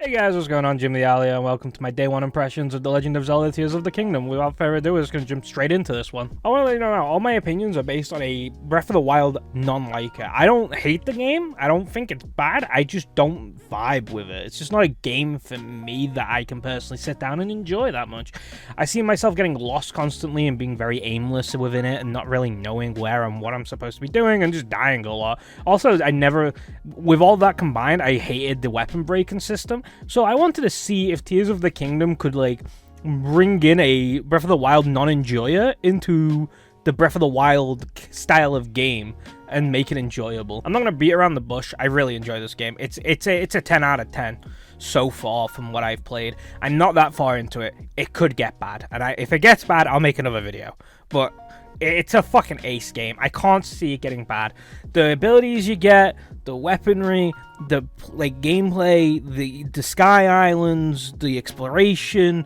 Hey guys, what's going on? Jim the Alia, and welcome to my day one impressions of The Legend of Zelda Tears of the Kingdom. Without further ado, we're just going to jump straight into this one. I want to let you know now, all my opinions are based on a Breath of the Wild non-liker. I don't hate the game, I don't think it's bad, I just don't vibe with it. It's just not a game for me that I can personally sit down and enjoy that much. I see myself getting lost constantly and being very aimless within it and not really knowing where and what I'm supposed to be doing and just dying a lot. Also, with all that combined, I hated the weapon breaking system. So I wanted to see if Tears of the Kingdom could, bring in a Breath of the Wild non-enjoyer into the Breath of the Wild style of game and make it enjoyable. I'm not going to beat around the bush. I really enjoy this game. It's a 10 out of 10 so far from what I've played. I'm not that far into it. It could get bad. And if it gets bad, I'll make another video. But it's a fucking ace game. I can't see it getting bad. The abilities you get, the weaponry, the gameplay, the sky islands, the exploration,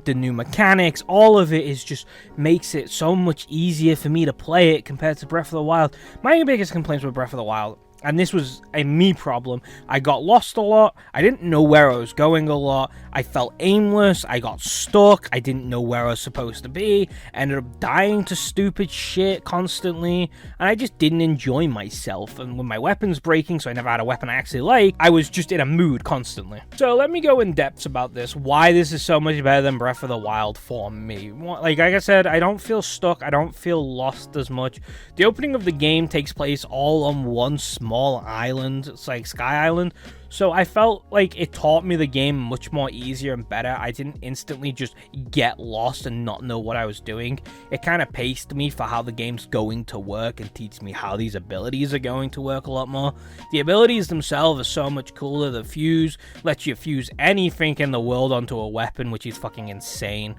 the new mechanics, all of it just makes it so much easier for me to play it compared to Breath of the Wild. My biggest complaints with Breath of the Wild, and this was a me problem, I got lost a lot, I didn't know where I was going a lot, I felt aimless, I got stuck, I didn't know where I was supposed to be, ended up dying to stupid shit constantly, and I just didn't enjoy myself. And with my weapons breaking, so I never had a weapon I actually liked, I was just in a mood constantly. So let me go in depth about this, why this is so much better than Breath of the Wild for me. Like I said, I don't feel stuck, I don't feel lost as much. The opening of the game takes place all on one small island. It's like Sky Island, so I felt like it taught me the game much more easier and better. I didn't instantly just get lost and not know what I was doing. It kind of paced me for how the game's going to work and teach me how these abilities are going to work a lot more. The abilities themselves are so much cooler. The fuse lets you fuse anything in the world onto a weapon, which is fucking insane.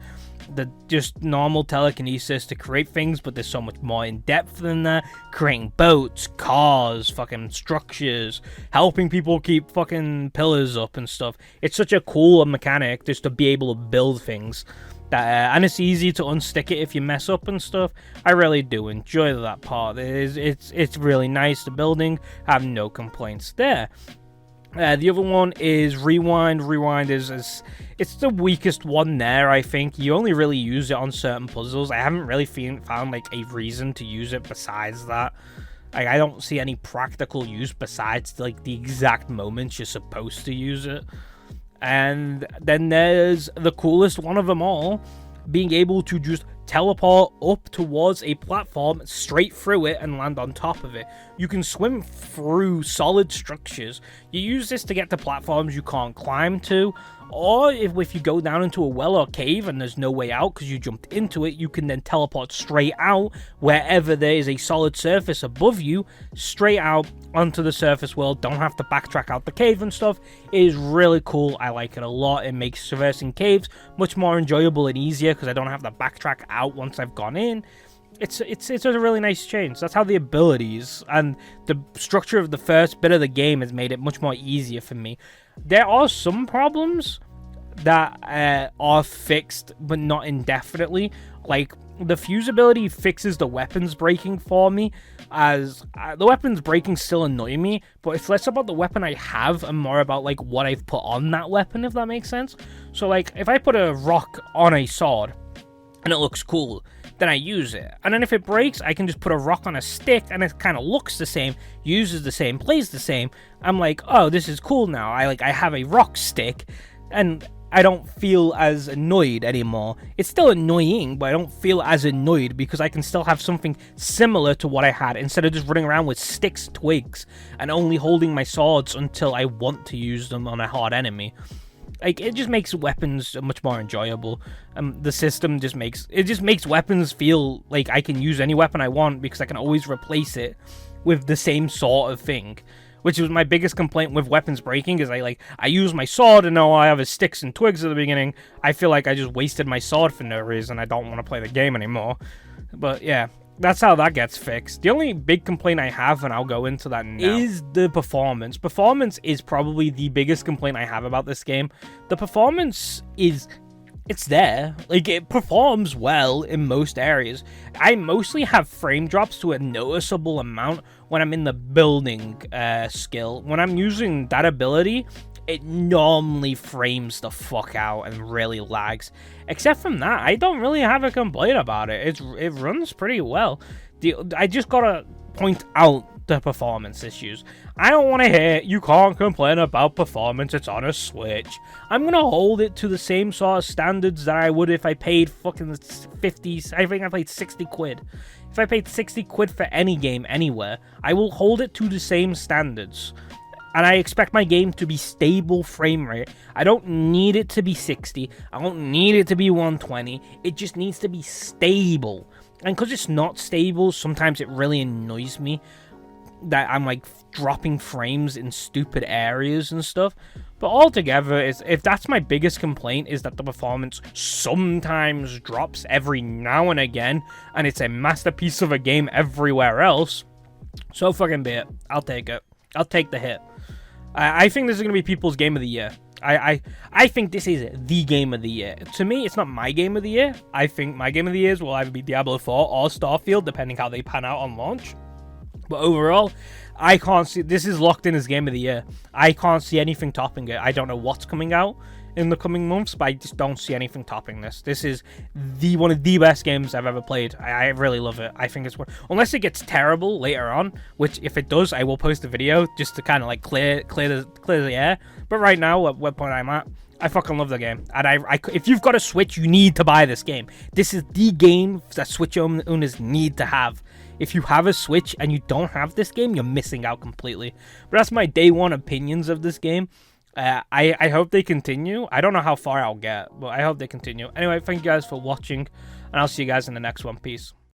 The just normal telekinesis to create things, but there's so much more in depth than that. Creating boats, cars, fucking structures, helping people keep fucking pillars up and stuff. It's such a cool mechanic just to be able to build things. And it's easy to unstick it if you mess up and stuff. I really do enjoy that part. It's really nice. The building, I have no complaints there. The other one is Rewind. Rewind it's the weakest one there, I think. You only really use it on certain puzzles. I haven't really found a reason to use it besides that. I don't see any practical use besides the exact moments you're supposed to use it. And then there's the coolest one of them all, being able to just teleport up towards a platform, straight through it, and land on top of it. You can swim through solid structures. You use this to get to platforms you can't climb to, or if you go down into a well or cave and there's no way out because you jumped into it, you can then teleport straight out wherever there is a solid surface above you, straight out onto the surface world. Don't have to backtrack out the cave and stuff. It is really cool. I like it a lot. It makes traversing caves much more enjoyable and easier because I don't have to backtrack out once I've gone in. It's a really nice change. That's how the abilities and the structure of the first bit of the game has made it much more easier for me. There are some problems that are fixed, but not indefinitely. Like, the fuse ability fixes the weapons breaking for me, as the weapons breaking still annoy me, but it's less about the weapon I have and more about what I've put on that weapon, if that makes sense. So if I put a rock on a sword and it looks cool, then I use it. And then if it breaks, I can just put a rock on a stick and it kind of looks the same, uses the same, plays the same. I'm like, oh, this is cool now. I have a rock stick and I don't feel as annoyed anymore. It's still annoying, but I don't feel as annoyed because I can still have something similar to what I had instead of just running around with sticks, twigs, and only holding my swords until I want to use them on a hard enemy. It just makes weapons much more enjoyable. The system just makes weapons feel like I can use any weapon I want because I can always replace it with the same sort of thing. Which was my biggest complaint with weapons breaking, is I use my sword and all I have is sticks and twigs at the beginning. I feel like I just wasted my sword for no reason. I don't want to play the game anymore. But yeah, that's how that gets fixed. The only big complaint I have, and I'll go into that now, is the performance. Performance is probably the biggest complaint I have about this game. The performance is... it's there. It performs well in most areas. I mostly have frame drops to a noticeable amount when I'm in the building skill. When I'm using that ability, it normally frames the fuck out and really lags. Except from that, I don't really have a complaint about it. It runs pretty well. I just gotta point out the performance issues. I don't want to hear you can't complain about performance, it's on a Switch. I'm gonna hold it to the same sort of standards that I would if I paid fucking 50, I think I paid 60 quid. If I paid 60 quid for any game anywhere, I will hold it to the same standards. And I expect my game to be stable frame rate. I don't need it to be 60. I don't need it to be 120. It just needs to be stable. And because it's not stable, sometimes it really annoys me that I'm like dropping frames in stupid areas and stuff. But altogether, if that's my biggest complaint, is that the performance sometimes drops every now and again, and it's a masterpiece of a game everywhere else, so fucking be it. I'll take it. I'll take the hit. I think this is going to be people's game of the year. I think this is the game of the year. To me, it's not my game of the year. I think my game of the year will either be Diablo 4 or Starfield, depending how they pan out on launch. But overall, I can't see... This is locked in as game of the year. I can't see anything topping it. I don't know what's coming out in the coming months, but I just don't see anything topping this. This is one of the best games I've ever played. I really love it. I think it's... Unless it gets terrible later on, which if it does, I will post a video just to kind of like clear the air. But right now, at what point I'm at, I fucking love the game. And if you've got a Switch, you need to buy this game. This is the game that Switch owners need to have. If you have a Switch and you don't have this game, you're missing out completely. But that's my day one opinions of this game. I hope they continue. I don't know how far I'll get, but I hope they continue. Anyway, thank you guys for watching, and I'll see you guys in the next one. Peace.